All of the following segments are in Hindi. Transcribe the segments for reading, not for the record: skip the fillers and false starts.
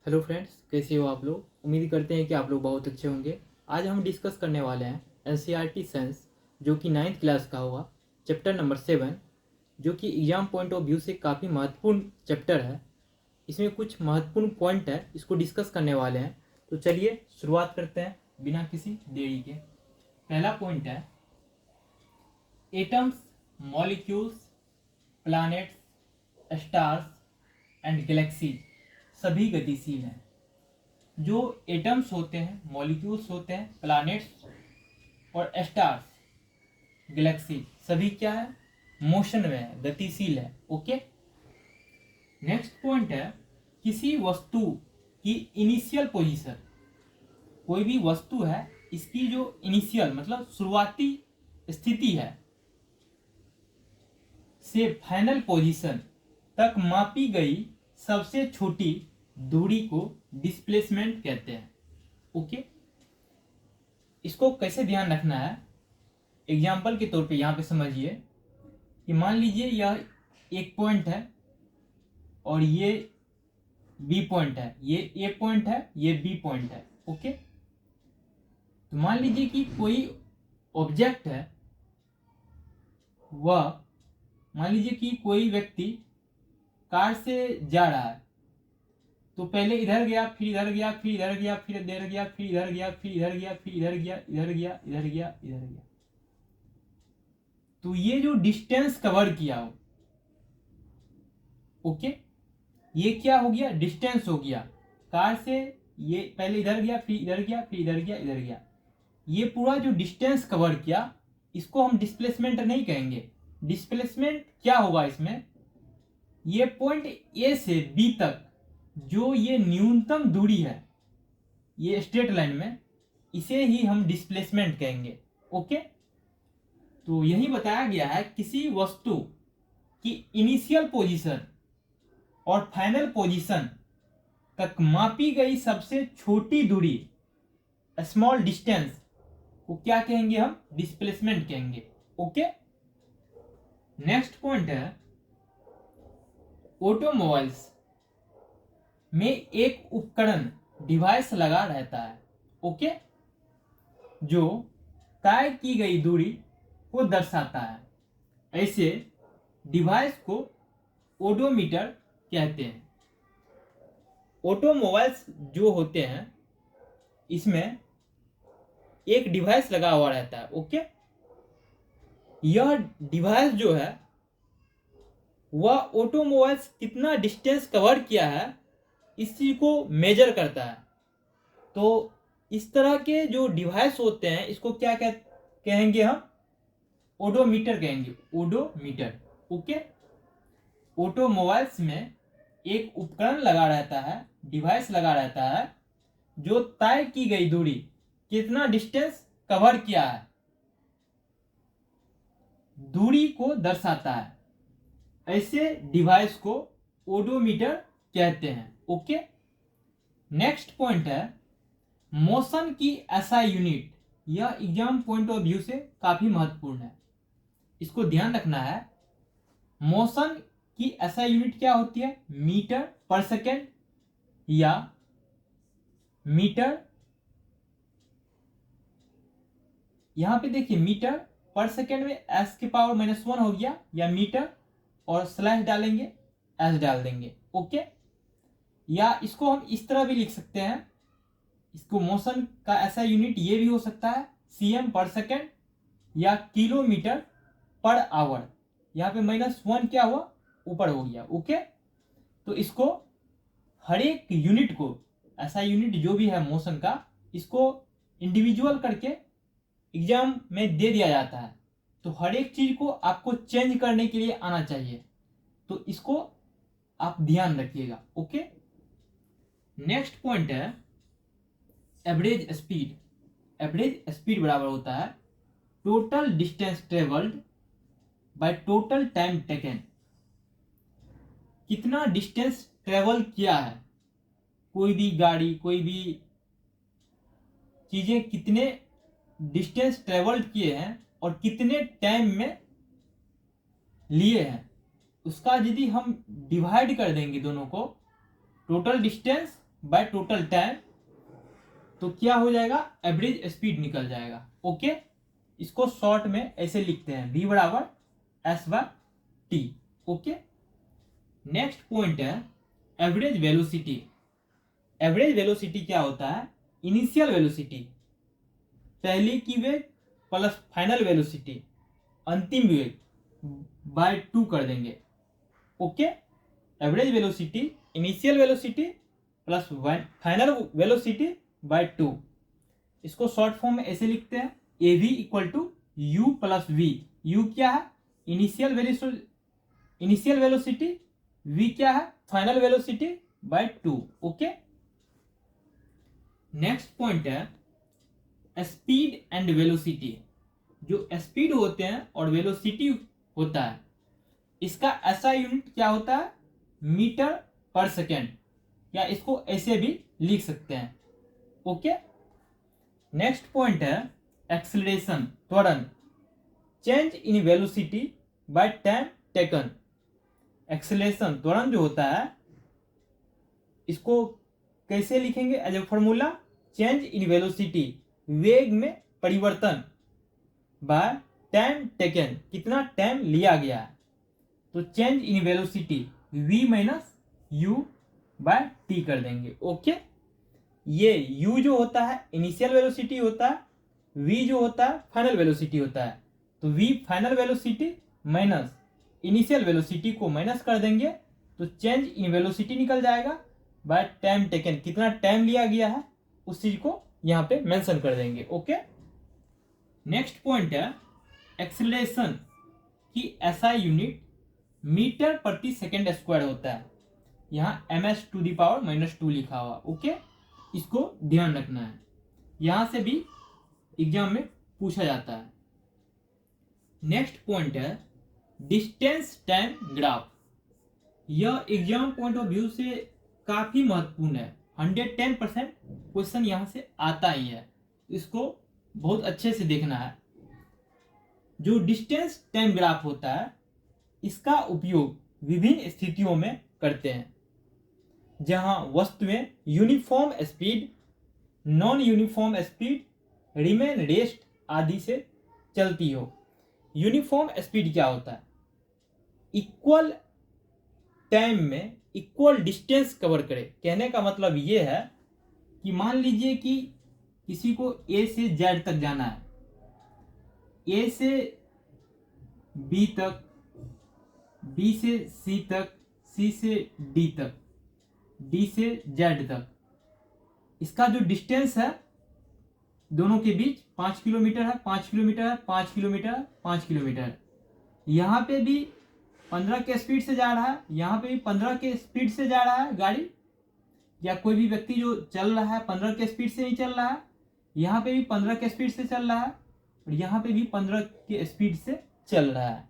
हेलो फ्रेंड्स, कैसे हो आप लोग। उम्मीद करते हैं कि आप लोग बहुत अच्छे होंगे। आज हम डिस्कस करने वाले हैं एनसीईआरटी साइंस, जो कि 9th क्लास का होगा, चैप्टर नंबर 7, जो कि एग्जाम पॉइंट ऑफ व्यू से काफ़ी महत्वपूर्ण चैप्टर है। इसमें कुछ महत्वपूर्ण पॉइंट है, इसको डिस्कस करने वाले हैं। तो चलिए शुरुआत करते हैं बिना किसी देरी के। पहला पॉइंट है atoms, molecules, planets, stars and galaxies सभी गतिशील हैं। जो एटम्स होते हैं, मॉलिक्यूल्स होते हैं, प्लैनेट्स और स्टार्स, गैलेक्सी, सभी क्या है, मोशन में है, गतिशील है। ओके। नेक्स्ट पॉइंट है किसी वस्तु की इनिशियल पोजीशन। कोई भी वस्तु है, इसकी जो इनिशियल मतलब शुरुआती स्थिति है से फाइनल पोजीशन तक मापी गई सबसे छोटी दूरी को डिस्प्लेसमेंट कहते हैं। ओके। इसको कैसे ध्यान रखना है, एग्जाम्पल के तौर पे यहाँ पे समझिए कि मान लीजिए यह एक पॉइंट है और ये बी पॉइंट है, ये ए पॉइंट है, ये बी पॉइंट है। ओके। तो मान लीजिए कि कोई ऑब्जेक्ट है, वह मान लीजिए कि कोई व्यक्ति कार से जा रहा है, तो पहले इधर गया, फिर इधर गया, फिर इधर गया, फिर इधर गया, फिर इधर गया, फिर इधर गया, फिर इधर गया, इधर गया, इधर गया, इधर गया। तो ये जो डिस्टेंस कवर किया हो, ओके, ये क्या हो गया, डिस्टेंस हो गया। कार से ये पहले इधर गया, फिर इधर गया, फिर इधर गया, इधर गया। ये पूरा जो डिस्टेंस कवर किया, इसको हम डिस्प्लेसमेंट नहीं कहेंगे। डिस्प्लेसमेंट क्या होगा इसमें, ये पॉइंट ए से बी तक जो ये न्यूनतम दूरी है, ये स्ट्रेट लाइन में, इसे ही हम डिस्प्लेसमेंट कहेंगे। ओके। तो यही बताया गया है किसी वस्तु की इनिशियल पोजीशन और फाइनल पोजीशन तक मापी गई सबसे छोटी दूरी, स्मॉल डिस्टेंस, को क्या कहेंगे, हम डिस्प्लेसमेंट कहेंगे। ओके। नेक्स्ट पॉइंट है ऑटोमोबाइल्स में एक उपकरण, डिवाइस लगा रहता है, ओके, जो तय की गई दूरी को दर्शाता है। ऐसे डिवाइस को ओडोमीटर कहते हैं। ऑटोमोबाइल्स जो होते हैं, इसमें एक डिवाइस लगा हुआ रहता है। ओके। यह डिवाइस जो है, वह ऑटोमोबाइल्स कितना डिस्टेंस कवर किया है, इस चीज को मेजर करता है। तो इस तरह के जो डिवाइस होते हैं, इसको क्या कहेंगे हम, ओडोमीटर कहेंगे, ओडोमीटर। ओके। ऑटोमोबाइल्स में एक उपकरण लगा रहता है, डिवाइस लगा रहता है, जो तय की गई दूरी, कितना डिस्टेंस कवर किया है, दूरी को दर्शाता है। ऐसे डिवाइस को ओडोमीटर कहते हैं। ओके। नेक्स्ट पॉइंट है मोशन की एसआई यूनिट। यह एग्जाम पॉइंट ऑफ व्यू से काफी महत्वपूर्ण है, इसको ध्यान रखना है। मोशन की एसआई यूनिट क्या होती है, मीटर पर सेकेंड या मीटर, यहां पे देखिए मीटर पर सेकेंड में एस के पावर -1 हो गया, या मीटर और स्लैश डालेंगे, एस डाल देंगे। ओके। या इसको हम इस तरह भी लिख सकते हैं, इसको मोशन का ऐसा यूनिट ये भी हो सकता है सीएम पर सेकेंड या किलोमीटर पर आवर। यहाँ पे -1 क्या हुआ, ऊपर हो गया। ओके। तो इसको हर एक यूनिट को, ऐसा यूनिट जो भी है मोशन का, इसको इंडिविजुअल करके एग्जाम में दे दिया जाता है। तो हर एक चीज को आपको चेंज करने के लिए आना चाहिए, तो इसको आप ध्यान रखिएगा। ओके। नेक्स्ट पॉइंट है एवरेज स्पीड। एवरेज स्पीड बराबर होता है total distance travelled by total time taken. कितना डिस्टेंस ट्रेवल किया है, कोई भी गाड़ी, कोई भी चीजें कितने डिस्टेंस ट्रेवल किए हैं और कितने टाइम में लिए हैं, उसका यदि हम डिवाइड कर देंगे दोनों को, total distance by total time, तो क्या हो जाएगा, एवरेज स्पीड निकल जाएगा। ओके, इसको शॉर्ट में ऐसे लिखते हैं, v बराबर s/t। ओके, नेक्स्ट पॉइंट है एवरेज वेलोसिटी। एवरेज वेलोसिटी क्या होता है, इनिशियल वेलोसिटी, पहले की वेग प्लस फाइनल वेलोसिटी, अंतिम वेग बाय 2 कर देंगे। Okay, average velocity initial velocity plus final velocity by 2। इसको शॉर्ट फॉर्म में ऐसे लिखते हैं, A V equal to U plus V. U क्या है, इनिशियल वेलोसिटी, वी क्या है, final velocity by 2। Okay, next point है स्पीड एंड वेलोसिटी। जो स्पीड होते हैं और वेलोसिटी होता है, इसका ऐसा यूनिट क्या होता है, मीटर पर सेकेंड, या इसको ऐसे भी लिख सकते हैं। ओके, नेक्स्ट पॉइंट है एक्सेलरेशन, त्वरण, change in velocity by time taken. Acceleration, त्वरण जो होता है, इसको कैसे लिखेंगे, as a formula, change in velocity, वेग में परिवर्तन, बाय टाइम टेकन, कितना टाइम लिया गया है, तो change in velocity v minus u by t कर देंगे। ओके, ये u जो होता है इनिशियल वेलोसिटी होता है, v जो होता है फाइनल वेलोसिटी होता है, तो v final velocity minus initial velocity को माइनस कर देंगे, तो चेंज इन वेलोसिटी निकल जाएगा बाय टाइम टेकन, कितना टाइम लिया गया है उस चीज को यहाँ पे मेंशन कर देंगे। ओके, नेक्स्ट पॉइंट है एक्सेलरेशन की एसआई यूनिट मीटर प्रति सेकेंड स्क्वायर होता है, यहाँ ms⁻⁻2 लिखा हुआ। ओके, इसको ध्यान रखना है, यहां से भी एग्जाम में पूछा जाता है। नेक्स्ट पॉइंट है डिस्टेंस टाइम ग्राफ। यह एग्जाम पॉइंट ऑफ व्यू से काफी महत्वपूर्ण है, 110% क्वेश्चन यहां से आता ही है, इसको बहुत अच्छे से देखना है। जो डिस्टेंस टाइम ग्राफ होता है, इसका उपयोग विभिन्न स्थितियों में करते हैं, जहां वस्तुएं uniform speed, non uniform speed, remain rest आदि से चलती हो। यूनिफॉर्म स्पीड क्या होता है, इक्वल टाइम में इक्वल डिस्टेंस कवर करे। कहने का मतलब ये है कि मान लीजिए कि किसी को ए से जेड तक जाना है, ए से बी तक, बी से सी तक, सी से डी तक, डी से जेड तक, इसका जो डिस्टेंस है दोनों के बीच 5 किलोमीटर है, 5 किलोमीटर है, 5 किलोमीटर है, 5 किलोमीटर। यहाँ पे भी 15 के स्पीड से जा रहा है, यहाँ पे भी 15 के स्पीड से जा रहा है गाड़ी, या कोई भी व्यक्ति जो चल रहा है 15 के स्पीड से ही चल रहा है, यहाँ पे भी 15 के स्पीड से चल रहा है, और यहाँ पे भी 15 के स्पीड से चल रहा है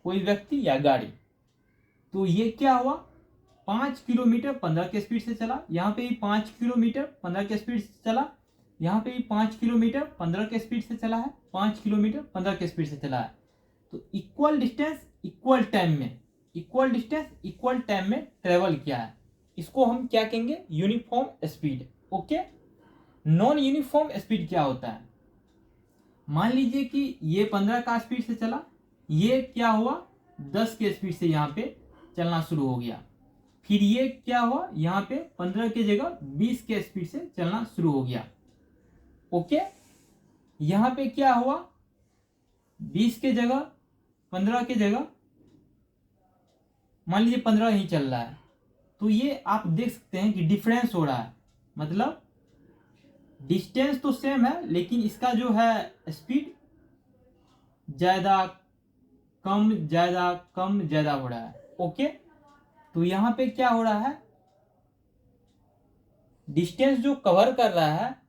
कोई व्यक्ति या गाड़ी। तो ये क्या हुआ, 5 किलोमीटर 15 के स्पीड से चला, यहाँ पे भी 5 किलोमीटर 15 के स्पीड से चला, यहाँ पे भी 5 किलोमीटर 15 के स्पीड से चला है, 5 किलोमीटर 15 के स्पीड से चला है। तो इक्वल डिस्टेंस इक्वल टाइम में, इक्वल डिस्टेंस इक्वल टाइम में ट्रेवल किया है, इसको हम क्या कहेंगे, uniform speed. Okay, non uniform speed क्या होता है, मान लीजिए कि ये 15 का स्पीड से चला, ये क्या हुआ 10 के स्पीड से यहाँ पे चलना शुरू हो गया, फिर ये क्या हुआ यहाँ पे 15 की जगह 20 के स्पीड से चलना शुरू हो गया। ओके, यहाँ पे क्या हुआ 20 के जगह 15 के जगह मान लीजिए 15 ही चल रहा है, तो ये आप देख सकते हैं कि डिफरेंस हो रहा है, मतलब डिस्टेंस तो सेम है लेकिन इसका जो है स्पीड ज्यादा कम ज्यादा कम ज्यादा हो रहा है। ओके, तो यहाँ पे क्या हो रहा है, डिस्टेंस जो कवर कर रहा है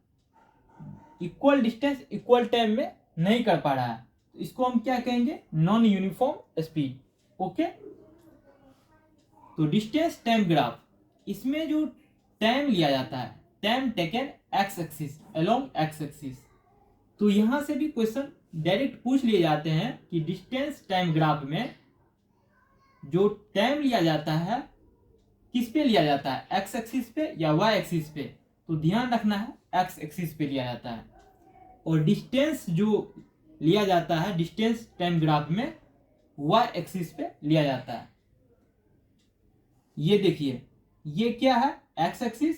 इक्वल डिस्टेंस इक्वल टाइम में नहीं कर पा रहा है, तो इसको हम क्या कहेंगे, नॉन यूनिफॉर्म स्पीड। ओके, तो डिस्टेंस टाइम ग्राफ, इसमें जो टाइम लिया जाता है, time taken x axis along x axis, तो यहां से भी क्वेश्चन डायरेक्ट पूछ लिए जाते हैं कि डिस्टेंस टाइम ग्राफ में जो टाइम लिया जाता है किस पे लिया जाता है, एक्स एक्सिस पे या वाई एक्सिस पे, तो ध्यान रखना है एक्स एक्सिस पे लिया जाता है। और डिस्टेंस जो लिया जाता है डिस्टेंस टाइम ग्राफ में वाई एक्सिस पे लिया जाता है। ये देखिए ये क्या है एक्स एक्सिस,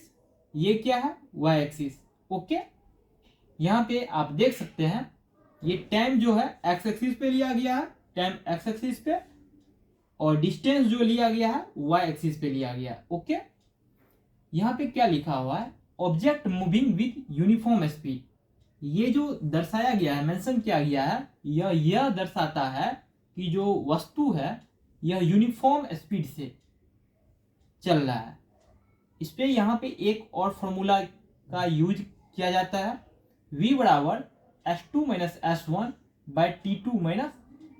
ये क्या है वाई एक्सिस। ओके, यहाँ पे आप देख सकते हैं ये टाइम जो है एक्स एक्सिस पे लिया गया है, टाइम एक्स एक्सिस पे, और डिस्टेंस जो लिया गया है वाई एक्सिस पे लिया गया है। ओके, यहाँ पे क्या लिखा हुआ है, object moving with uniform speed. ये जो दर्शाया गया है, मेंशन किया गया है, यह दर्शाता है कि जो वस्तु है यह यूनिफॉर्म स्पीड से चल रहा है। इस पे यहाँ पे एक और फॉर्मूला का यूज किया जाता है, v बराबर s2 minus s1 by t2 minus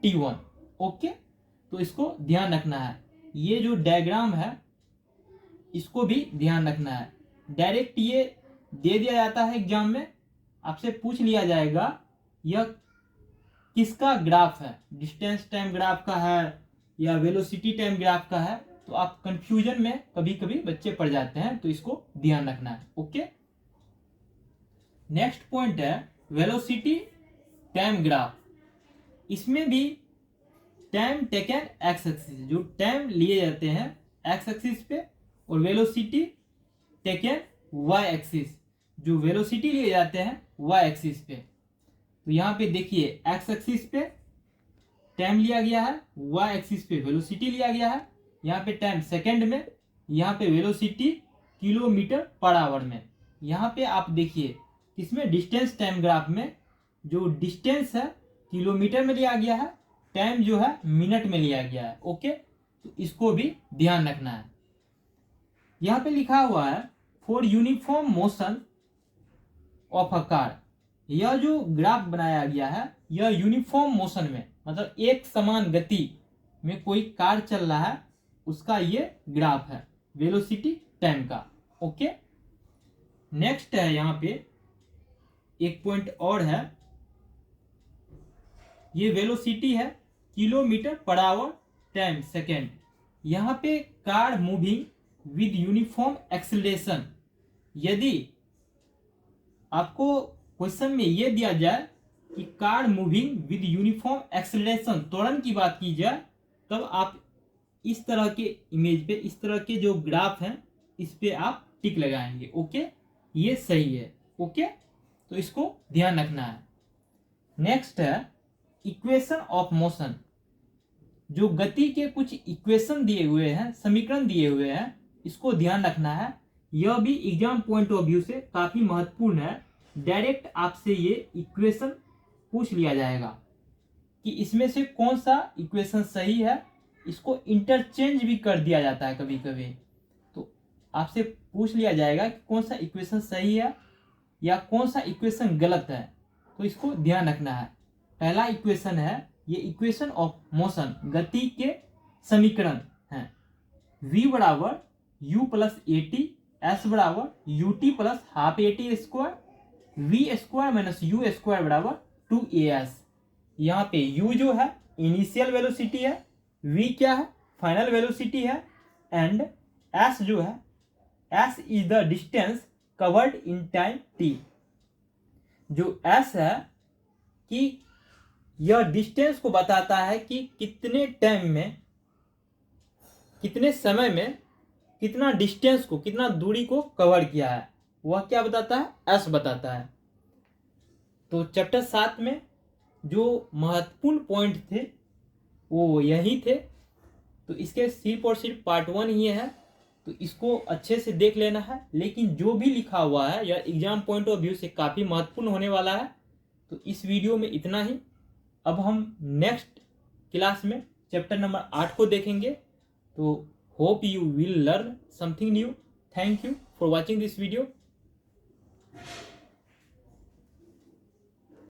t1। Okay, तो इसको ध्यान रखना है। ये जो डायग्राम है इसको भी ध्यान रखना है। डायरेक्ट ये दे दिया जाता है एग्जाम में, आपसे पूछ लिया जाएगा यह किसका ग्राफ है, डिस्टेंस टाइम ग्राफ का है या वेलोसिटी टाइम ग्राफ का है, तो आप कंफ्यूजन में कभी कभी बच्चे पड़ जाते हैं, तो इसको ध्यान रखना है। ओके, नेक्स्ट पॉइंट है वेलोसिटी टाइम ग्राफ। इसमें भी टाइम टेकन एक्स एक्सिस, जो टाइम लिए जाते हैं एक्स एक्सिस पे, और वेलोसिटी टेकन वाई एक्सिस, जो वेलोसिटी लिए जाते हैं वाई एक्सिस पे। तो यहाँ पे देखिए एक्स एक्सिस पे टाइम लिया गया है, वाई एक्सिस पे वेलोसिटी लिया गया है। यहाँ पे टाइम सेकंड में, यहाँ पे वेलोसिटी किलोमीटर पर आवर में। यहाँ पे आप देखिए इसमें डिस्टेंस टाइम ग्राफ में जो डिस्टेंस है किलोमीटर में लिया गया है, टाइम जो है मिनट में लिया गया है। ओके, तो इसको भी ध्यान रखना है। यहाँ पे लिखा हुआ है for uniform motion of a car. यह जो ग्राफ बनाया गया है यह यूनिफॉर्म मोशन में, मतलब एक समान गति में कोई कार चल रहा है, उसका ये ग्राफ है वेलोसिटी टाइम का। ओके, नेक्स्ट है यहाँ पे एक पॉइंट और है, ये वेलोसिटी है kilometre per hour time second. यहाँ पे car moving with uniform acceleration. यदि आपको क्वेश्चन में ये दिया जाए कि car moving with uniform acceleration, त्वरण की बात की जाए, तब आप इस तरह के इमेज पे, इस तरह के जो ग्राफ हैं इस पे आप टिक लगाएंगे। ओके, ये सही है। ओके, तो इसको ध्यान रखना है। नेक्स्ट है इक्वेशन ऑफ मोशन। जो गति के कुछ इक्वेशन दिए हुए हैं, समीकरण दिए हुए हैं, इसको ध्यान रखना है। यह भी एग्जाम पॉइंट ऑफ व्यू से काफी महत्वपूर्ण है। डायरेक्ट आपसे ये इक्वेशन पूछ लिया जाएगा कि इसमें से कौन सा इक्वेशन सही है। इसको इंटरचेंज भी कर दिया जाता है कभी कभी, तो आपसे पूछ लिया जाएगा कि कौन सा इक्वेशन सही है या कौन सा इक्वेशन गलत है, तो इसको ध्यान रखना है। पहला इक्वेशन है ये इक्वेशन ऑफ मोशन, गति के समीकरण हैं। v बराबर u plus A T, S बराबर U T plus half A T square, V square minus U square बराबर 2as। यहाँ पे u जो है इनिशियल वेलोसिटी है, v क्या है फाइनल वेलोसिटी है, एंड s जो है s is the distance covered in time t। जो s है कि यह डिस्टेंस को बताता है कि कितने टाइम में, कितने समय में कितना डिस्टेंस को, कितना दूरी को कवर किया है, वह क्या बताता है, एस बताता है। तो चैप्टर 7 में जो महत्वपूर्ण पॉइंट थे वो यही थे। तो इसके सिर्फ और सिर्फ पार्ट 1 ही है, तो इसको अच्छे से देख लेना है। लेकिन जो भी लिखा हुआ है यह एग्जाम पॉइंट ऑफ व्यू से काफ़ी महत्वपूर्ण होने वाला है। तो इस वीडियो में इतना ही। अब हम नेक्स्ट क्लास में चैप्टर नंबर 8 को देखेंगे। तो hope you will learn something new. Thank you for watching this video.